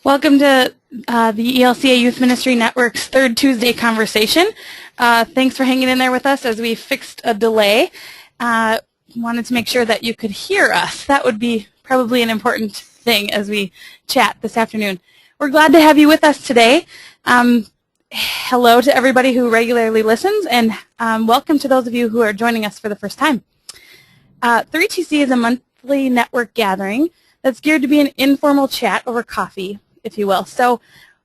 Welcome to the ELCA Youth Ministry Network's third Tuesday conversation. Thanks for hanging in there with us as we fixed a delay. Wanted to make sure that you could hear us. That would be probably an important thing as we chat this afternoon. We're glad to have you with us today. Hello to everybody who regularly listens, and welcome to those of you who are joining us for the first time. 3TC is a monthly network gathering that's geared to be an informal chat over coffee, if you will. So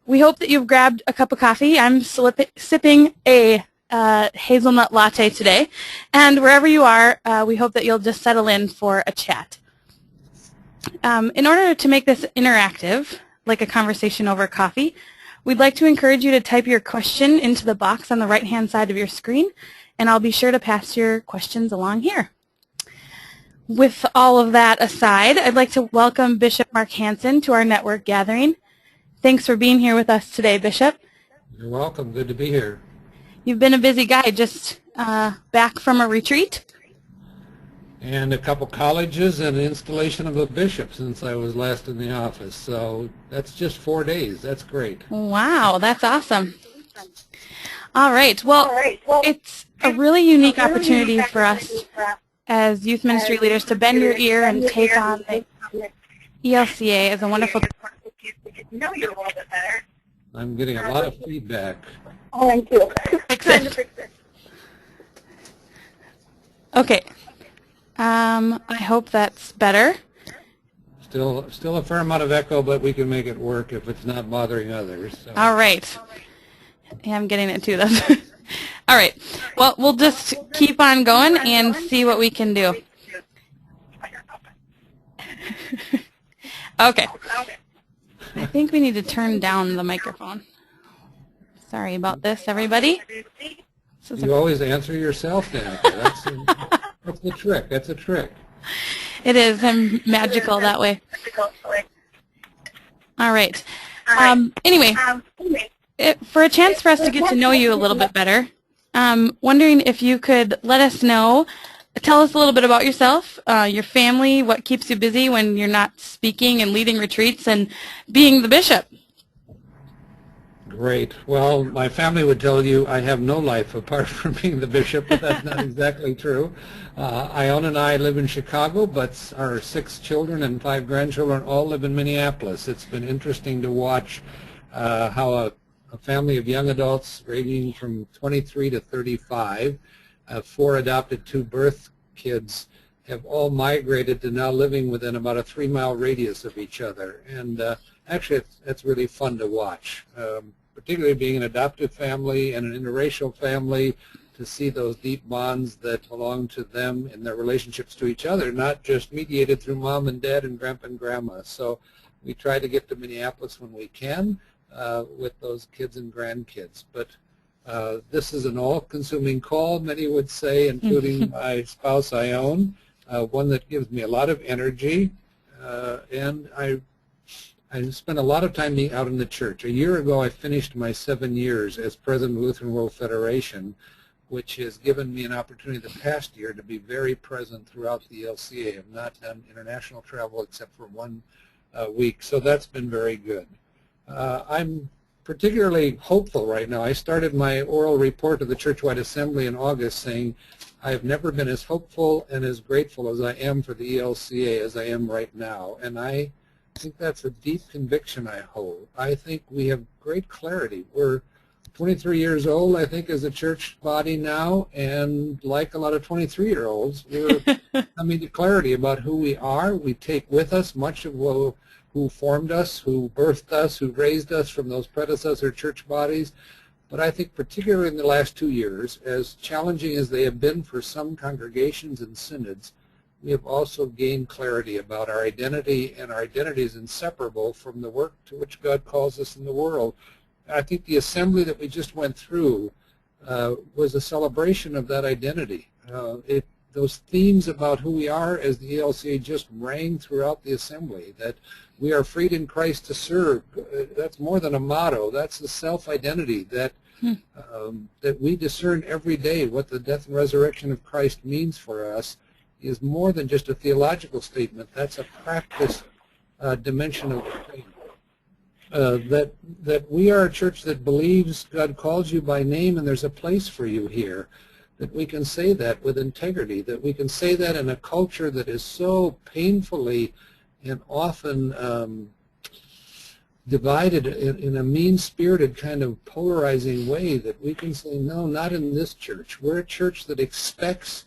we hope that you've grabbed a cup of coffee. I'm sipping a hazelnut latte today. And wherever you are, we hope that you'll just settle in for a chat. In order to make this interactive, like a conversation over coffee, we'd like to encourage you to type your question into the box on the right-hand side of your screen, and I'll be sure to pass your questions along here. With all of that aside, I'd like to welcome Bishop Mark Hanson to our network gathering. Thanks for being here with us today, Bishop. You're welcome. Good to be here. You've been a busy guy, just back from a retreat. And a couple colleges and an installation of a bishop since I was last in the office. So that's just 4 days. That's great. Wow, that's awesome. All right. Well, it's a really unique opportunity for us as youth ministry leaders to bend your ear and take on the ELCA as a wonderful... know you a little bit better. I'm getting a lot of feedback. Oh, thank you. Fix it. Okay. I hope that's better. Still a fair amount of echo, but we can make it work if it's not bothering others. So. All right. Yeah, I'm getting it too. All right. Well, we'll just keep on going and see what we can do. Okay. I think we need to turn down the microphone. Sorry about this, everybody. You always answer yourself, Danica. That's the trick. That's a trick. It is. I'm magical that way. All right. Anyway, for a chance for us to get to know you a little bit better, wondering if you could let us know, tell us a little bit about yourself, your family, what keeps you busy when you're not speaking and leading retreats and being the bishop. Great. Well, my family would tell you I have no life apart from being the bishop, but that's not exactly true. Ione and I live in Chicago, but our 6 children and 5 grandchildren all live in Minneapolis. It's been interesting to watch how a family of young adults ranging from 23 to 35, 4 adopted 2 birth kids, have all migrated to now living within about a 3-mile radius of each other. And actually, it's really fun to watch, particularly being an adoptive family and an interracial family, to see those deep bonds that belong to them in their relationships to each other, not just mediated through mom and dad and grandpa and grandma. So we try to get to Minneapolis when we can with those kids and grandkids. But this is an all-consuming call, many would say, including my spouse, Ione, one that gives me a lot of energy, and I spent a lot of time being out in the church. A year ago, I finished my 7 years as president of Lutheran World Federation, which has given me an opportunity the past year to be very present throughout the ELCA. I've not done international travel except for 1 week, so that's been very good. I'm particularly hopeful right now. I started my oral report to the Churchwide Assembly in August saying, I have never been as hopeful and as grateful as I am for the ELCA as I am right now. And I think that's a deep conviction I hold. I think we have great clarity. We're 23 years old, I think, as a church body now, and like a lot of 23-year-olds, we're coming to clarity about who we are. We take with us much of who formed us, who birthed us, who raised us from those predecessor church bodies. But I think particularly in the last 2 years, as challenging as they have been for some congregations and synods, we have also gained clarity about our identity, and our identity is inseparable from the work to which God calls us in the world. I think the assembly that we just went through was a celebration of that identity. Those themes about who we are as the ELCA just rang throughout the assembly, that we are freed in Christ to serve. That's more than a motto. That's the self-identity that that we discern every day what the death and resurrection of Christ means for us is more than just a theological statement. That's a practice dimension of the faith. that we are a church that believes God calls you by name and there's a place for you here, that we can say that with integrity, that we can say that in a culture that is so painfully and often divided in a mean-spirited kind of polarizing way, that we can say, no, not in this church. We're a church that expects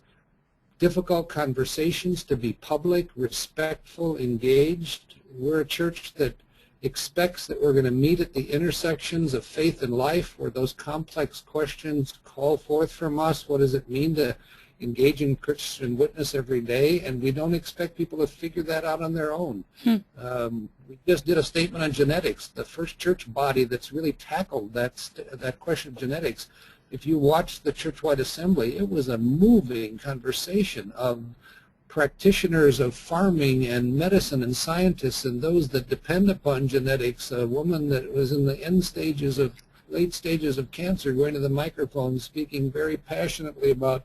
difficult conversations to be public, respectful, engaged. We're a church that expects that we're going to meet at the intersections of faith and life, where those complex questions call forth from us. What does it mean to engage in Christian witness every day? And we don't expect people to figure that out on their own. We just did a statement on genetics, the first church body that's really tackled that question of genetics. If you watched the church-wide assembly, it was a moving conversation of practitioners of farming and medicine and scientists and those that depend upon genetics. A woman that was in the late stages of cancer going to the microphone speaking very passionately about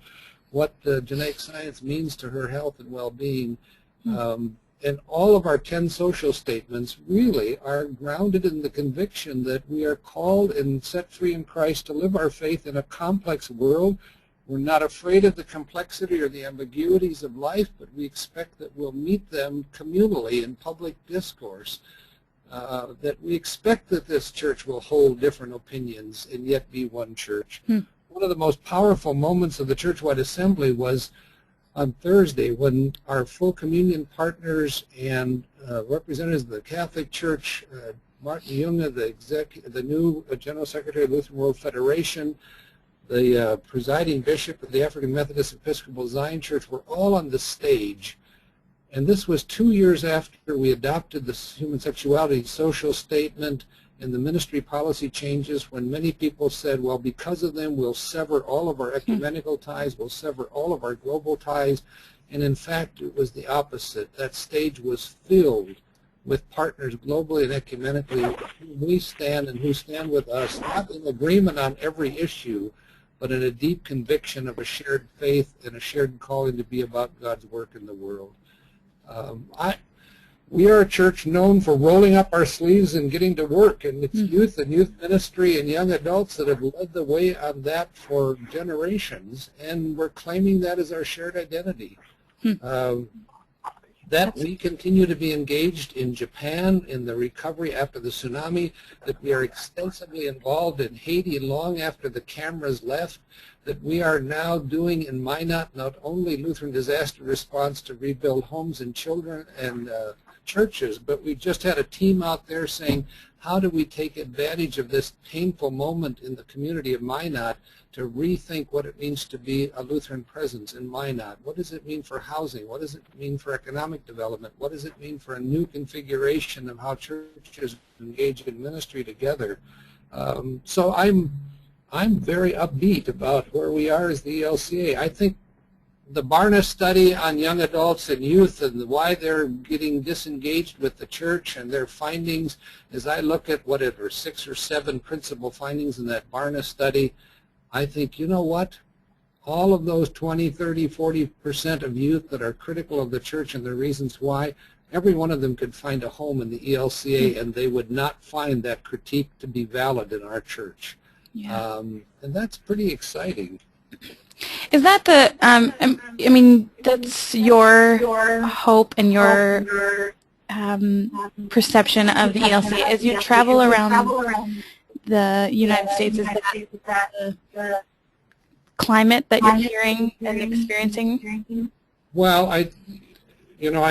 what genetic science means to her health and well-being. And all of our 10 social statements really are grounded in the conviction that we are called and set free in Christ to live our faith in a complex world. We're not afraid of the complexity or the ambiguities of life, but we expect that we'll meet them communally in public discourse, that we expect that this church will hold different opinions and yet be one church. One of the most powerful moments of the church-wide assembly was on Thursday when our full communion partners and representatives of the Catholic Church, Martin Junge, the new General Secretary of Lutheran World Federation, the presiding bishop of the African Methodist Episcopal Zion Church, were all on the stage. And this was 2 years after we adopted the human sexuality social statement and the ministry policy changes, when many people said, well, because of them, we'll sever all of our ecumenical ties, we'll sever all of our global ties. And in fact, it was the opposite. That stage was filled with partners globally and ecumenically who we stand and who stand with us, not in agreement on every issue, but in a deep conviction of a shared faith and a shared calling to be about God's work in the world. We are a church known for rolling up our sleeves and getting to work, and it's youth and youth ministry and young adults that have led the way on that for generations, and we're claiming that as our shared identity. That we continue to be engaged in Japan in the recovery after the tsunami, that we are extensively involved in Haiti long after the cameras left, that we are now doing in Minot not only Lutheran disaster response to rebuild homes and children and churches, but we just had a team out there saying, how do we take advantage of this painful moment in the community of Minot to rethink what it means to be a Lutheran presence in Minot? What does it mean for housing? What does it mean for economic development? What does it mean for a new configuration of how churches engage in ministry together? So I'm very upbeat about where we are as the ELCA. I think the Barna study on young adults and youth and why they're getting disengaged with the church and their findings, as I look at whatever 6 or 7 principal findings in that Barna study, I think, you know what? All of those 20, 30, 40% of youth that are critical of the church and the reasons why, every one of them could find a home in the ELCA, and they would not find that critique to be valid in our church. Yeah. And that's pretty exciting. Is that the, I mean, that's your hope and your perception of the ELCA as you travel around the United States? Is that the climate that you're hearing and experiencing? Well, I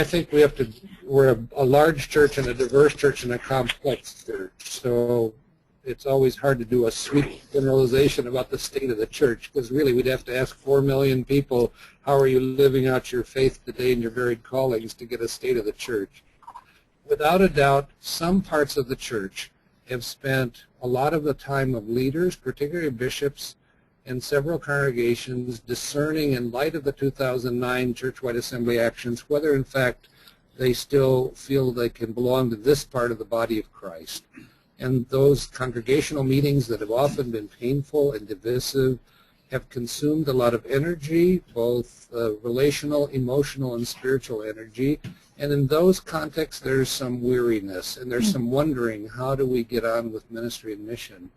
think we have to, we're a large church and a diverse church and a complex church, so it's always hard to do a sweep generalization about the state of the church, because really we'd have to ask 4 million people, how are you living out your faith today in your varied callings, to get a state of the church. Without a doubt, some parts of the church have spent a lot of the time of leaders, particularly bishops, and several congregations discerning in light of the 2009 church-wide assembly actions whether in fact they still feel they can belong to this part of the body of Christ. And those congregational meetings that have often been painful and divisive have consumed a lot of energy, both relational, emotional, and spiritual energy. And in those contexts, there's some weariness and there's some wondering, how do we get on with ministry and mission?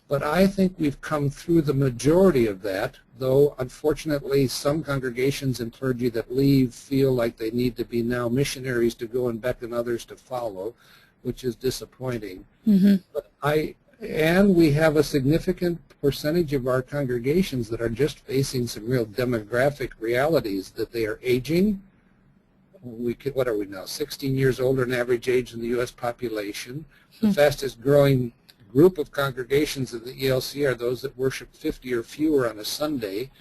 But I think we've come through the majority of that, though unfortunately some congregations and clergy that leave feel like they need to be now missionaries to go and beckon others to follow, which is disappointing. But and we have a significant percentage of our congregations that are just facing some real demographic realities, that they are aging. What are we now, 16 years older than average age in the U.S. population. The fastest growing group of congregations in the ELCA are those that worship 50 or fewer on a Sunday.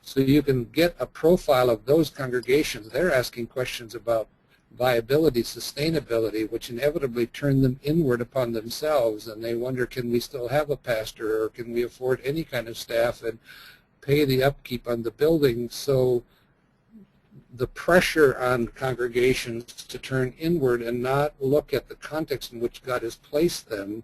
So you can get a profile of those congregations. They're asking questions about viability, sustainability, which inevitably turn them inward upon themselves, and they wonder, can we still have a pastor, or can we afford any kind of staff and pay the upkeep on the building? So the pressure on congregations to turn inward and not look at the context in which God has placed them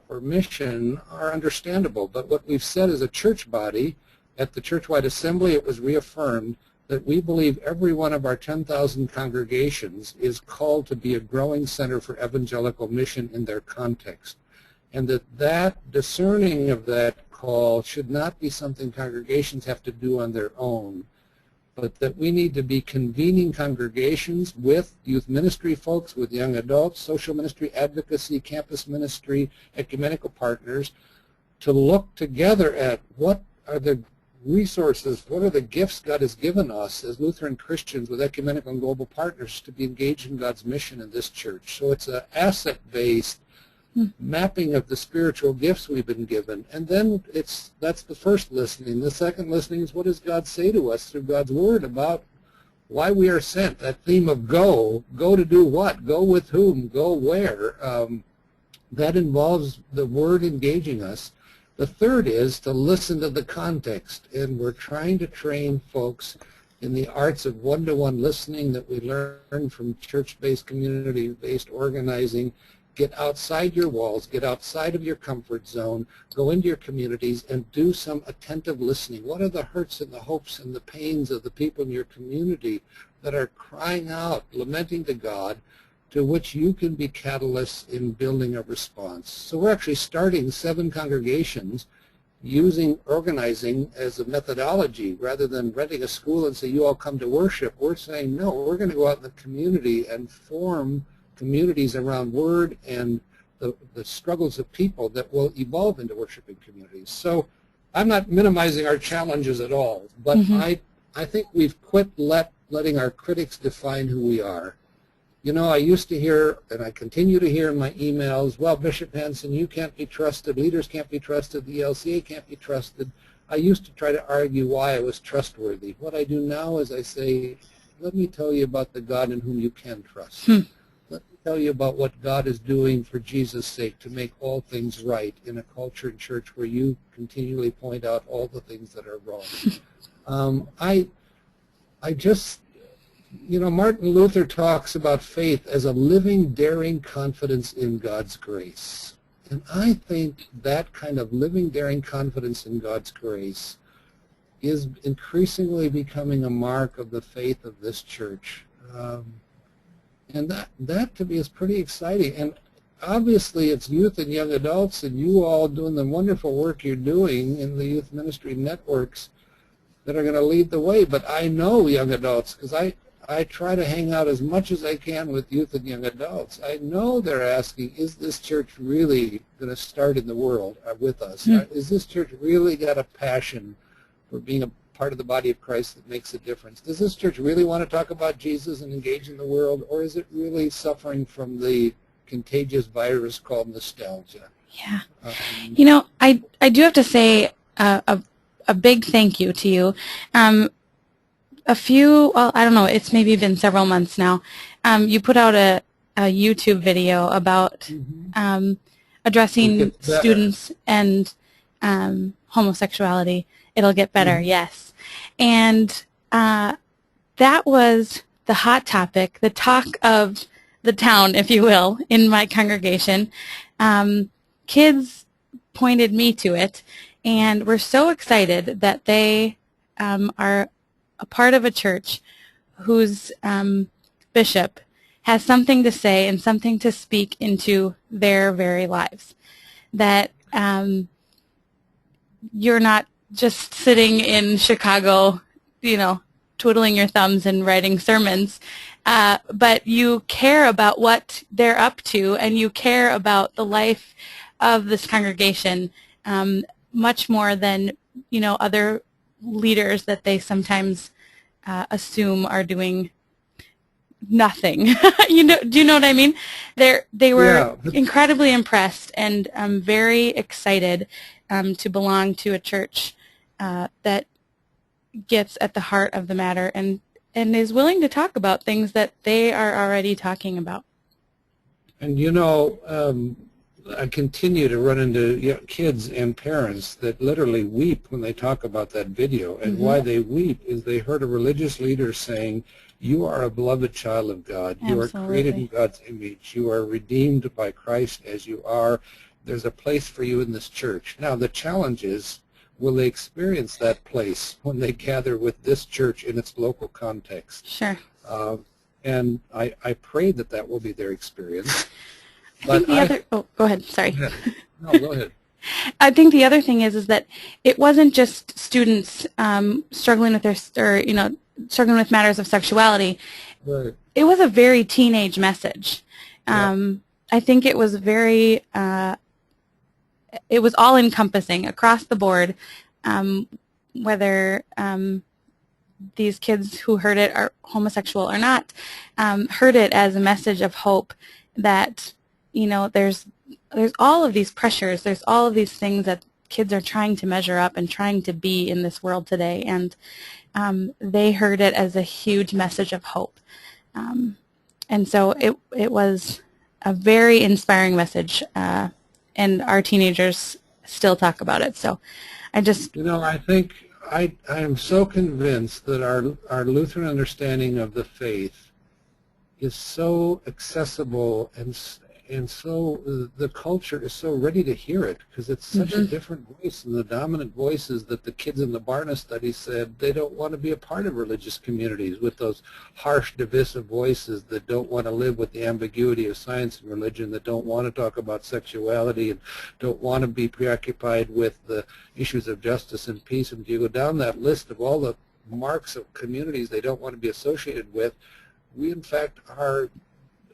for mission are understandable. But what we've said as a church body, at the churchwide assembly, it was reaffirmed that we believe every one of our 10,000 congregations is called to be a growing center for evangelical mission in their context, and that discerning of that call should not be something congregations have to do on their own, but that we need to be convening congregations with youth ministry folks, with young adults, social ministry, advocacy, campus ministry, ecumenical partners, to look together at what are the resources, what are the gifts God has given us as Lutheran Christians with ecumenical and global partners to be engaged in God's mission in this church. So it's an asset-based mapping of the spiritual gifts we've been given. And then that's the first listening. The second listening is, what does God say to us through God's Word about why we are sent? That theme of go to do what? Go with whom? Go where? That involves the Word engaging us. The third is to listen to the context, and we're trying to train folks in the arts of one-to-one listening that we learn from church-based, community-based organizing. Get outside your walls, get outside of your comfort zone, go into your communities and do some attentive listening. What are the hurts and the hopes and the pains of the people in your community that are crying out, lamenting to God, to which you can be catalysts in building a response? So we're actually starting 7 congregations using organizing as a methodology rather than renting a school and say, you all come to worship. We're saying, no, we're going to go out in the community and form communities around Word and the struggles of people that will evolve into worshiping communities. So I'm not minimizing our challenges at all, but I think we've quit letting our critics define who we are. You know, I used to hear, and I continue to hear in my emails, well, Bishop Hanson, you can't be trusted, leaders can't be trusted, the ELCA can't be trusted. I used to try to argue why I was trustworthy. What I do now is I say, let me tell you about the God in whom you can trust. Let me tell you about what God is doing for Jesus' sake to make all things right in a culture and church where you continually point out all the things that are wrong. I just, you know, Martin Luther talks about faith as a living, daring confidence in God's grace. And I think that kind of living, daring confidence in God's grace is increasingly becoming a mark of the faith of this church. And that to me is pretty exciting. And obviously it's youth and young adults and you all doing the wonderful work you're doing in the youth ministry networks that are going to lead the way. But I know young adults, because I try to hang out as much as I can with youth and young adults. I know they're asking, is this church really going to start in the world with us? Is this church really got a passion for being a part of the body of Christ that makes a difference? Does this church really want to talk about Jesus and engage in the world, or is it really suffering from the contagious virus called nostalgia? Yeah. You know, I do have to say a big thank you to you. Well, I don't know, it's maybe been several months now. You put out a YouTube video about addressing students and homosexuality. It'll get better, yes. And that was the hot topic, the talk of the town, if you will, in my congregation. Kids pointed me to it, And we're so excited that they are a part of a church whose bishop has something to say and something to speak into their very lives. That you're not just sitting in Chicago, twiddling your thumbs and writing sermons, but you care about what they're up to, and you care about the life of this congregation much more than other leaders that they sometimes assume are doing nothing. Do you know what I mean? They were incredibly impressed and very excited to belong to a church that gets at the heart of the matter and is willing to talk about things that they are already talking about. And I continue to run into kids and parents that literally weep when they talk about that video. And why they weep is they heard a religious leader saying, "You are a beloved child of God. You are created in God's image. You are redeemed by Christ as you are. There's a place for you in this church." Now, the challenge is, will they experience that place when they gather with this church in its local context? Sure. And I pray that will be their experience. Go ahead. Sorry. No, go ahead. I think the other thing is that it wasn't just students struggling with struggling with matters of sexuality. Right. It was a very teenage message. I think it was very, it was all encompassing across the board, whether these kids who heard it are homosexual or not, heard it as a message of hope that, there's all of these pressures, there's all of these things that kids are trying to measure up and trying to be in this world today, and they heard it as a huge message of hope. And so it was a very inspiring message, and our teenagers still talk about it. So I just... I think I am so convinced that our Lutheran understanding of the faith is so accessible, and so the culture is so ready to hear it, because it's such a different voice than the dominant voices that the kids in the Barna study said they don't want to be a part of religious communities, with those harsh, divisive voices that don't want to live with the ambiguity of science and religion, that don't want to talk about sexuality and don't want to be preoccupied with the issues of justice and peace. And if you go down that list of all the marks of communities they don't want to be associated with, we in fact are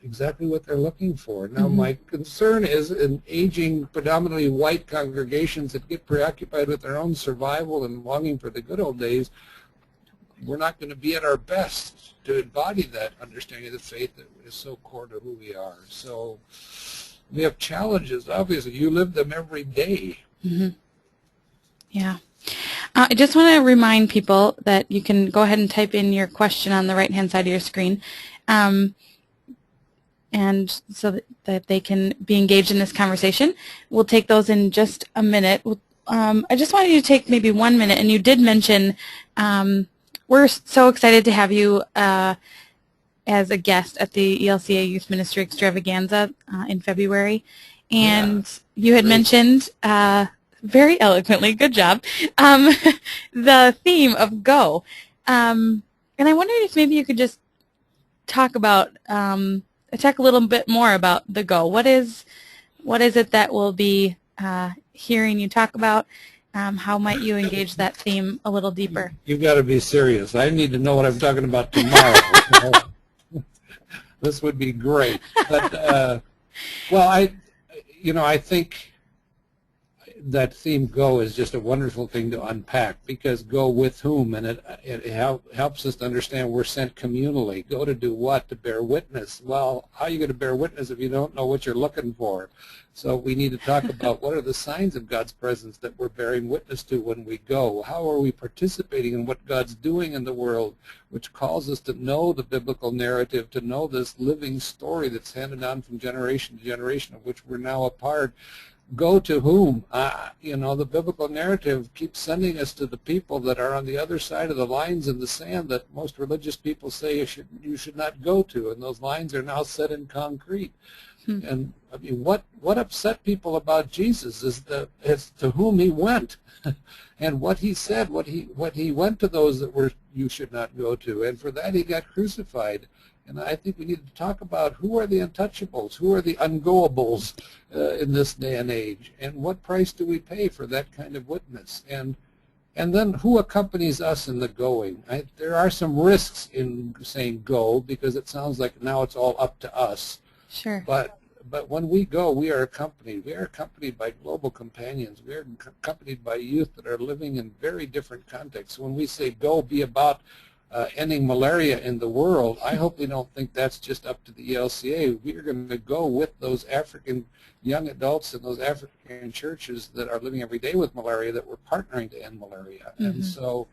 exactly what they're looking for. Now, my concern is in aging, predominantly white congregations that get preoccupied with their own survival and longing for the good old days, we're not going to be at our best to embody that understanding of the faith that is so core to who we are. So we have challenges, obviously. You live them every day. Yeah. I just want to remind people that you can go ahead and type in your question on the right-hand side of your screen. And so that they can be engaged in this conversation. We'll take those in just a minute. I just wanted you to take maybe 1 minute, and you did mention we're so excited to have you as a guest at the ELCA Youth Ministry Extravaganza in February. And you had mentioned very eloquently, good job, the theme of Go. And I wondered if maybe you could just talk about talk a little bit more about the Go. What is it that we'll be hearing you talk about? How might you engage that theme a little deeper? You've got to be serious. I need to know what I'm talking about tomorrow. This would be great. But well, I think that theme Go is just a wonderful thing to unpack, because go with whom, and it helps us to understand we're sent communally. Go to do what? To bear witness. Well, how are you going to bear witness if you don't know what you're looking for? So we need to talk about what are the signs of God's presence that we're bearing witness to when we go. How are we participating in what God's doing in the world, which calls us to know the biblical narrative, to know this living story that's handed down from generation to generation, of which we're now a part. go to whom? You know, the biblical narrative keeps sending us to the people that are on the other side of the lines in the sand that most religious people say you should not go to, and those lines are now set in concrete. And I mean, what upset people about Jesus is to whom he went, and what he said, what he went to those that you should not go to, and for that he got crucified. And I think we need to talk about who are the untouchables, who are the ungoables in this day and age, and what price do we pay for that kind of witness, and then who accompanies us in the going. There are some risks in saying go, because it sounds like now it's all up to us. Sure. But when we go, we are accompanied. We are accompanied by global companions. We are accompanied by youth that are living in very different contexts. When we say go, be about ending malaria in the world, I hope we don't think that's just up to the ELCA. We are going to go with those African young adults and those African churches that are living every day with malaria, that we're partnering to end malaria. And so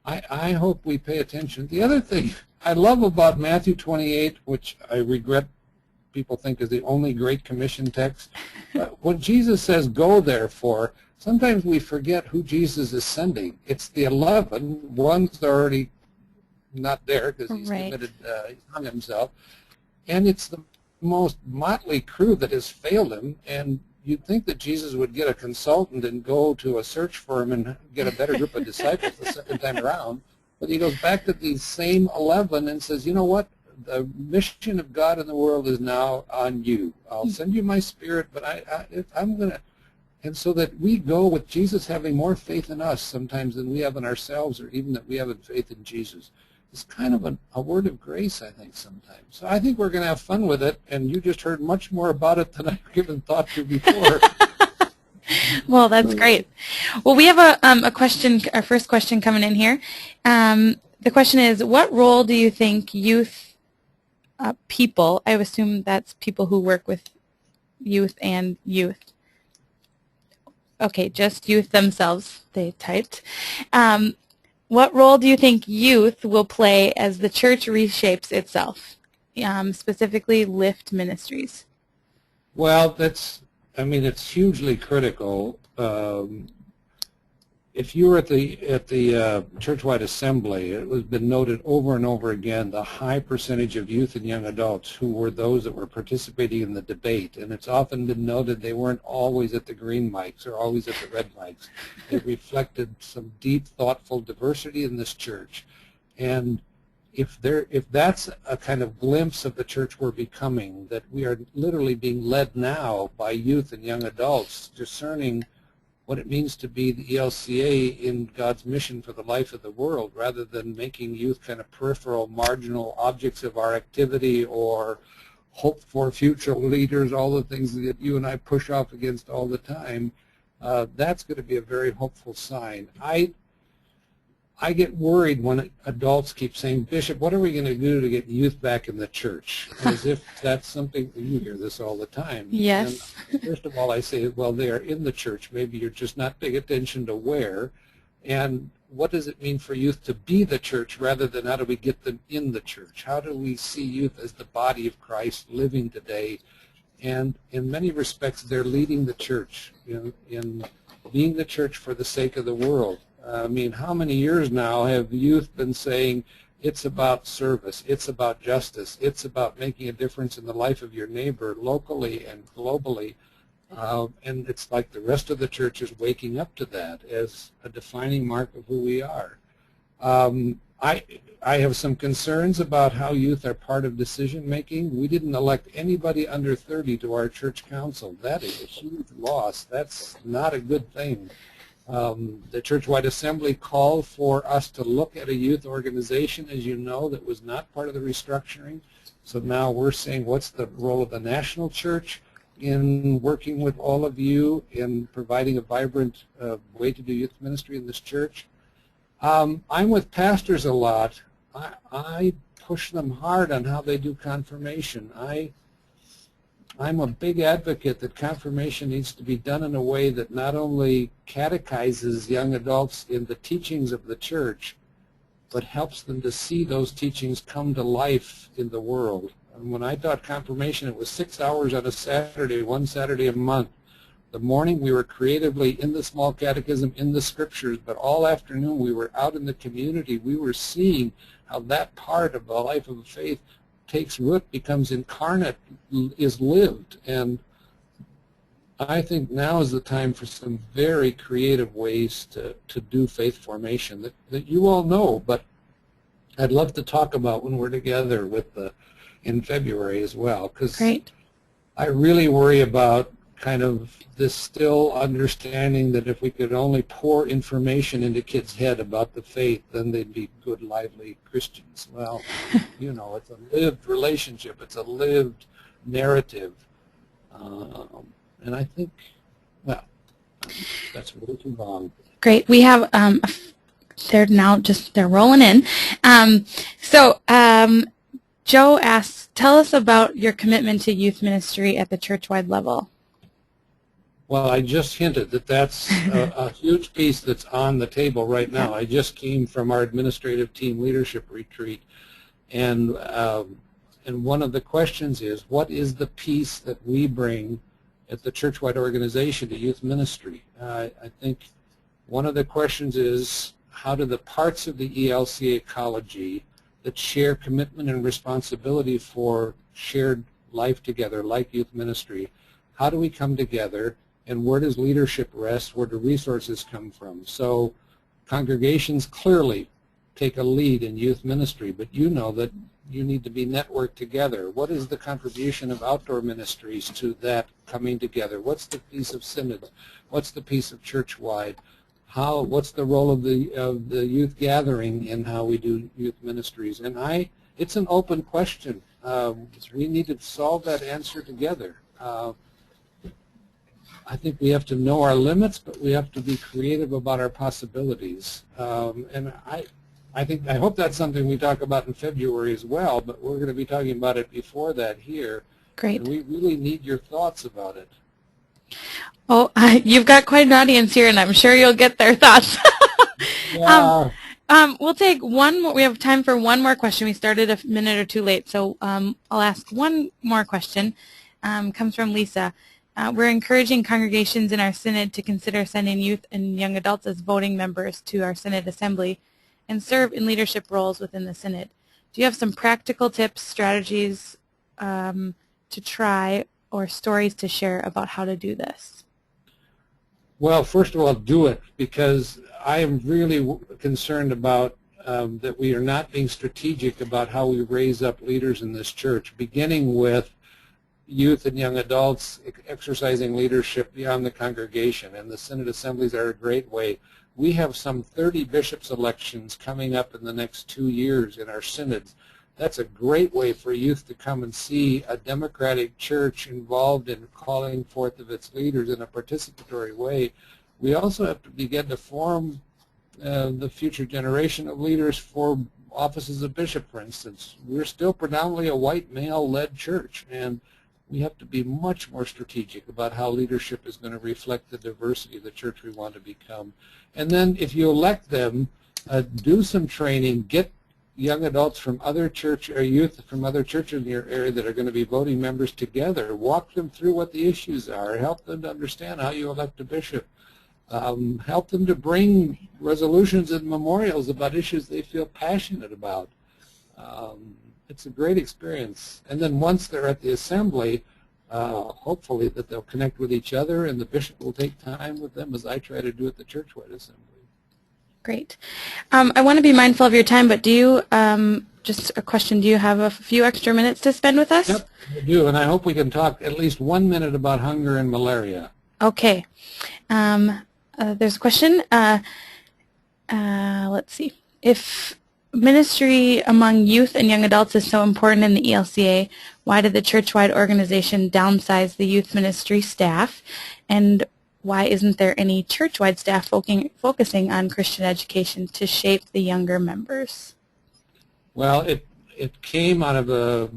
I hope we pay attention. The other thing I love about Matthew 28, which I regret people think is the only Great Commission text, when Jesus says, go therefore, sometimes we forget who Jesus is sending. It's the 11. One's already not there because he's committed, he's hung himself. And it's the most motley crew that has failed him. And you'd think that Jesus would get a consultant and go to a search firm and get a better group of disciples the second time around. But he goes back to these same 11 and says, you know what? The mission of God in the world is now on you. I'll send you my Spirit, but I'm going to... And so that we go with Jesus having more faith in us sometimes than we have in ourselves, or even that we have in faith in Jesus. It's kind of a word of grace, I think, sometimes. So I think we're going to have fun with it, and you just heard much more about it than I've given thought to before. Well, that's great. Well, we have a question, our first question coming in here. The question is, what role do you think youth people, I assume that's people who work with youth and youth, okay, just youth themselves, they typed. What role do you think youth will play as the church reshapes itself, specifically Lift Ministries? Well, it's hugely critical. If you were at the church-wide assembly, it has been noted over and over again the high percentage of youth and young adults who were those that were participating in the debate. And it's often been noted they weren't always at the green mics or always at the red mics. It reflected some deep, thoughtful diversity in this church. And if that's a kind of glimpse of the church we're becoming, that we are literally being led now by youth and young adults, discerning what it means to be the ELCA in God's mission for the life of the world, rather than making youth kind of peripheral, marginal objects of our activity or hope for future leaders, all the things that you and I push off against all the time. That's going to be a very hopeful sign. I get worried when adults keep saying, Bishop, what are we going to do to get youth back in the church? As if that's something, you hear this all the time. Yes. And first of all, I say, well, they are in the church. Maybe you're just not paying attention to where. And what does it mean for youth to be the church rather than how do we get them in the church? How do we see youth as the body of Christ living today? And in many respects, they're leading the church in being the church for the sake of the world. I mean, how many years now have youth been saying it's about service, it's about justice, it's about making a difference in the life of your neighbor locally and globally, and it's like the rest of the church is waking up to that as a defining mark of who we are. I have some concerns about how youth are part of decision making. We didn't elect anybody under 30 to our church council. That is a huge loss. That's not a good thing. The church-wide assembly called for us to look at a youth organization, as you know, that was not part of the restructuring. So now we're saying, what's the role of the national church in working with all of you in providing a vibrant way to do youth ministry in this church? I'm with pastors a lot. I push them hard on how they do confirmation. I'm a big advocate that confirmation needs to be done in a way that not only catechizes young adults in the teachings of the church, but helps them to see those teachings come to life in the world. And when I taught confirmation, it was 6 hours on a Saturday, one Saturday a month. The morning we were creatively in the small catechism, in the scriptures, but all afternoon we were out in the community. We were seeing how that part of the life of faith takes root, becomes incarnate, is lived. And I think now is the time for some very creative ways to do faith formation that you all know, but I'd love to talk about when we're together in February as well, because I really worry about kind of this still understanding that if we could only pour information into kids' head about the faith, then they'd be good, lively Christians. Well, you know, it's a lived relationship. It's a lived narrative. And I think, well, that's really too long. Great. We have, they're rolling in. Joe asks, tell us about your commitment to youth ministry at the church-wide level. Well, I just hinted that that's a huge piece that's on the table right now. I just came from our administrative team leadership retreat, and one of the questions is, what is the piece that we bring at the church-wide organization to youth ministry? I think one of the questions is, how do the parts of the ELCA ecology that share commitment and responsibility for shared life together, like youth ministry, how do we come together? And where does leadership rest? Where do resources come from? So congregations clearly take a lead in youth ministry, but you know that you need to be networked together. What is the contribution of outdoor ministries to that coming together? What's the piece of synod? What's the piece of church-wide? What's the role of the youth gathering in how we do youth ministries? And it's an open question. We need to solve that answer together. I think we have to know our limits, but we have to be creative about our possibilities. And I hope that's something we talk about in February as well, but we're going to be talking about it before that here. Great. And we really need your thoughts about it. Oh, you've got quite an audience here, and I'm sure you'll get their thoughts. Yeah. We'll take one more. We have time for one more question. We started a minute or two late, so I'll ask one more question. Comes from Lisa. We're encouraging congregations in our synod to consider sending youth and young adults as voting members to our synod assembly and serve in leadership roles within the synod. Do you have some practical tips, strategies to try, or stories to share about how to do this? Well, first of all, do it, because I am really concerned about that we are not being strategic about how we raise up leaders in this church, beginning with youth and young adults exercising leadership beyond the congregation, and the synod assemblies are a great way. We have some 30 bishops' elections coming up in the next 2 years in our synods. That's a great way for youth to come and see a democratic church involved in calling forth of its leaders in a participatory way. We also have to begin to form the future generation of leaders for offices of bishop, for instance. We're still predominantly a white male-led church, and we have to be much more strategic about how leadership is going to reflect the diversity of the church we want to become. And then if you elect them, do some training, get young adults from other church or youth from other churches in your area that are going to be voting members together. Walk them through what the issues are. Help them to understand how you elect a bishop. Help them to bring resolutions and memorials about issues they feel passionate about. It's a great experience. And then once they're at the assembly, hopefully that they'll connect with each other, and the bishop will take time with them, as I try to do at the church-wide assembly. Great. I want to be mindful of your time, but do you, just a question, do you have a few extra minutes to spend with us? Yep, I do, and I hope we can talk at least 1 minute about hunger and malaria. Okay. There's a question. Let's see. If ministry among youth and young adults is so important in the ELCA, why did the church-wide organization downsize the youth ministry staff? And why isn't there any church-wide staff focusing on Christian education to shape the younger members? Well, it came out of a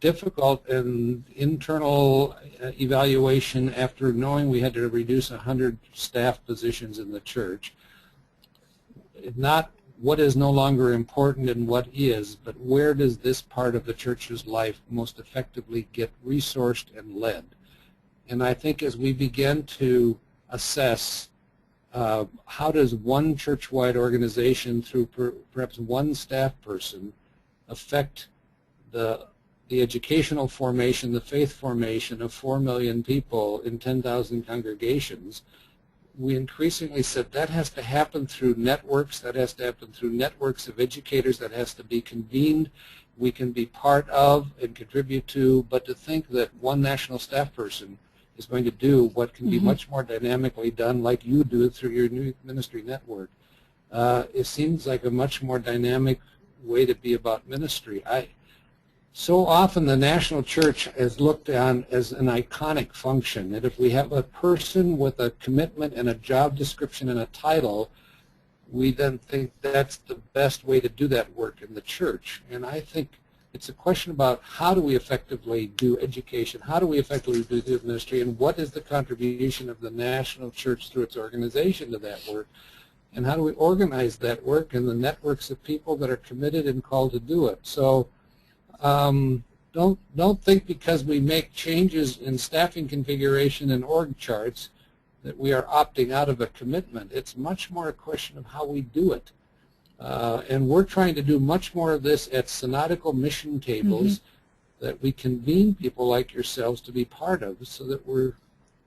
difficult and internal evaluation after knowing we had to reduce 100 staff positions in the church. Not what is no longer important and what is, but where does this part of the church's life most effectively get resourced and led? And I think as we begin to assess how does one church-wide organization through perhaps one staff person affect the educational formation, the faith formation of 4 million people in 10,000 congregations, we increasingly said that has to happen through networks, that has to happen through networks of educators, that has to be convened, we can be part of and contribute to, but to think that one national staff person is going to do what can be much more dynamically done like you do through your new ministry network, it seems like a much more dynamic way to be about ministry. So often the national church is looked on as an iconic function, that if we have a person with a commitment and a job description and a title, we then think that's the best way to do that work in the church. And I think it's a question about how do we effectively do education, how do we effectively do ministry, and what is the contribution of the national church through its organization to that work, and how do we organize that work in the networks of people that are committed and called to do it. So don't think because we make changes in staffing configuration and org charts that we are opting out of a commitment. It's much more a question of how we do it. And we're trying to do much more of this at synodical mission tables that we convene people like yourselves to be part of, so that we're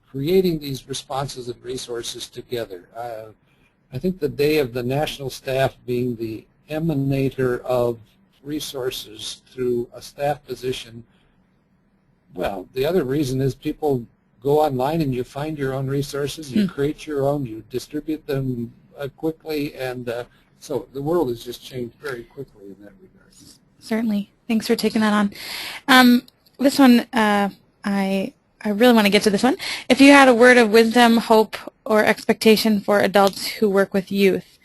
creating these responses and resources together. I think the day of the national staff being the emanator of resources through a staff position, well, the other reason is people go online and you find your own resources, you create your own, you distribute them quickly, and so the world has just changed very quickly in that regard. Certainly. Thanks for taking that on. This one, I really want to get to this one. If you had a word of wisdom, hope, or expectation for adults who work with youth,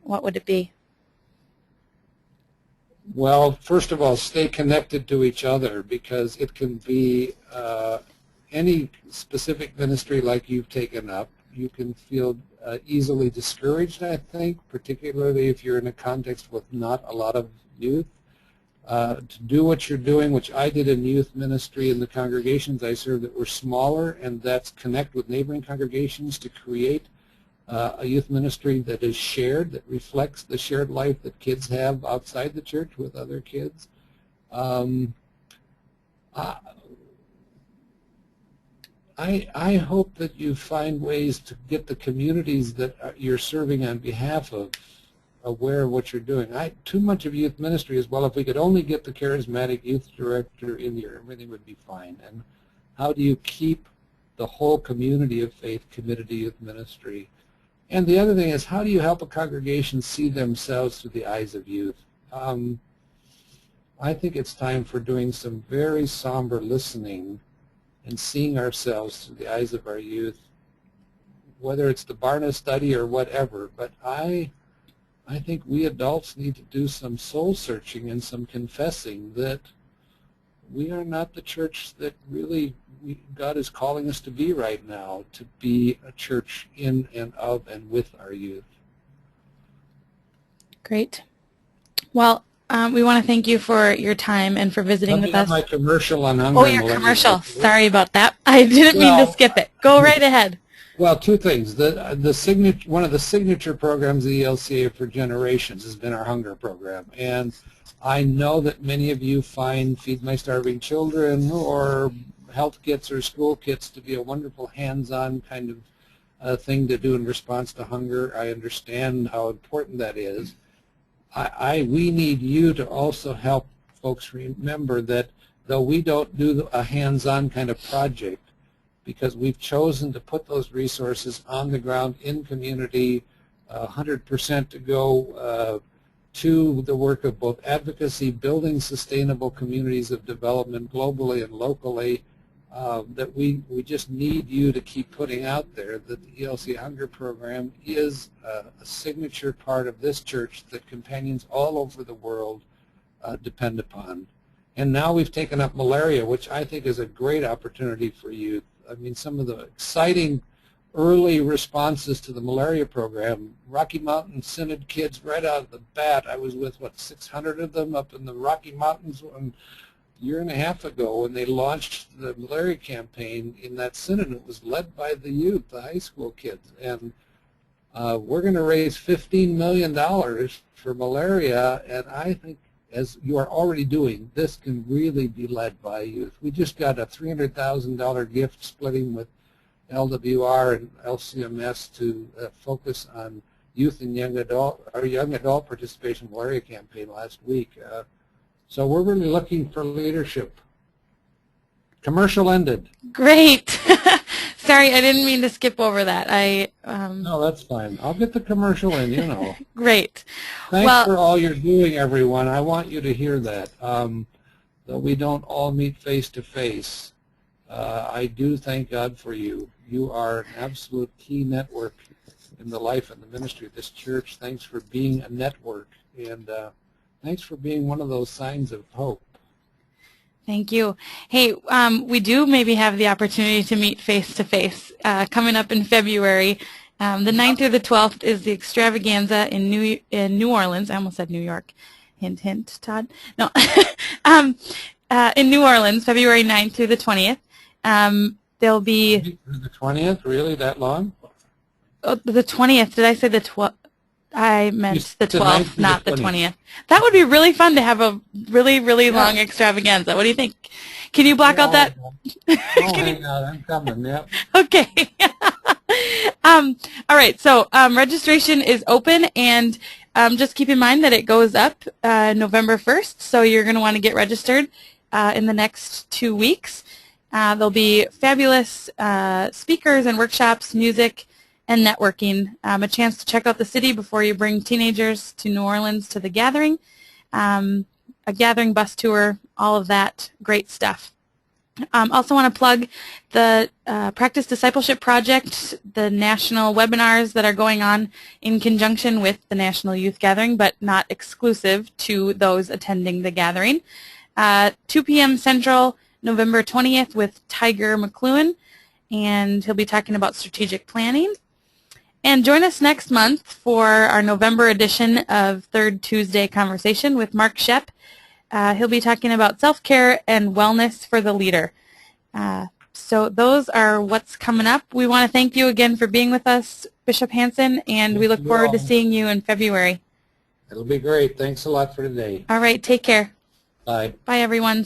what would it be? Well, first of all, stay connected to each other, because it can be any specific ministry like you've taken up. You can feel easily discouraged, I think, particularly if you're in a context with not a lot of youth. To do what you're doing, which I did in youth ministry in the congregations I served that were smaller, and that's connect with neighboring congregations to create a youth ministry that is shared, that reflects the shared life that kids have outside the church with other kids. I hope that you find ways to get the communities that you're serving on behalf of aware of what you're doing. Too much of youth ministry is, well, if we could only get the charismatic youth director in here, everything would be fine. And how do you keep the whole community of faith committed to youth ministry? And the other thing is, how do you help a congregation see themselves through the eyes of youth? I think it's time for doing some very somber listening and seeing ourselves through the eyes of our youth, whether it's the Barna study or whatever. But I think we adults need to do some soul searching and some confessing that we are not the church that really God is calling us to be right now, to be a church in and of and with our youth. Great. Well, we want to thank you for your time and for visiting with us. My commercial on hunger. Oh, your commercial. Sorry about that. I didn't mean to skip it. Go right ahead. Well, two things. One of the signature programs of the ELCA for generations has been our hunger program, and I know that many of you find Feed My Starving Children or health kits or school kits to be a wonderful hands-on kind of thing to do in response to hunger. I understand how important that is. We need you to also help folks remember that though we don't do a hands-on kind of project, because we've chosen to put those resources on the ground in community, 100% to go to the work of both advocacy, building sustainable communities of development globally and locally, that we just need you to keep putting out there that the ELCA Hunger Program is a signature part of this church that companions all over the world depend upon. And now we've taken up malaria, which I think is a great opportunity for youth. I mean, some of the exciting early responses to the malaria program. Rocky Mountain Synod kids right out of the bat. I was with, 600 of them up in the Rocky Mountains a year and a half ago when they launched the malaria campaign in that synod. It was led by the youth, the high school kids. And we're going to raise $15 million for malaria, and I think, as you are already doing, this can really be led by youth. We just got a $300,000 gift splitting with LWR and LCMS to focus on youth and young adult participation in the malaria campaign last week. So we're really looking for leadership. Commercial ended. Great. Sorry, I didn't mean to skip over that. No, that's fine. I'll get the commercial in, you know. Great. Thanks for all you're doing, everyone. I want you to hear that. Though we don't all meet face to face, I do thank God for you. You are an absolute key network in the life and the ministry of this church. Thanks for being a network, and thanks for being one of those signs of hope. Thank you. Hey, we do maybe have the opportunity to meet face-to-face coming up in February. The 9th through the 12th is the extravaganza in New Orleans. I almost said New York. Hint, hint, Todd. No. In New Orleans, February 9th through the 20th. There'll be... The 20th? Really? That long? Oh, the 20th. Did I say the 12th? I meant the 12th, not the 20th. That would be really fun to have a really, really long extravaganza. What do you think? Can you block out that? Hang out. I'm coming, yep. Okay. All right, so registration is open, and just keep in mind that it goes up November 1st, so you're going to want to get registered in the next 2 weeks. There'll be fabulous speakers and workshops, music, and networking, a chance to check out the city before you bring teenagers to New Orleans to the gathering, a gathering bus tour, all of that great stuff. Also want to plug the Practice Discipleship Project, the national webinars that are going on in conjunction with the National Youth Gathering, but not exclusive to those attending the gathering. 2 p.m. Central, November 20th with Tiger McLuhan, and he'll be talking about strategic planning. And join us next month for our November edition of Third Tuesday Conversation with Mark Shep. He'll be talking about self-care and wellness for the leader. So those are what's coming up. We want to thank you again for being with us, Bishop Hanson, and we look forward to seeing you in February. It'll be great. Thanks a lot for today. All right, take care. Bye. Bye, everyone.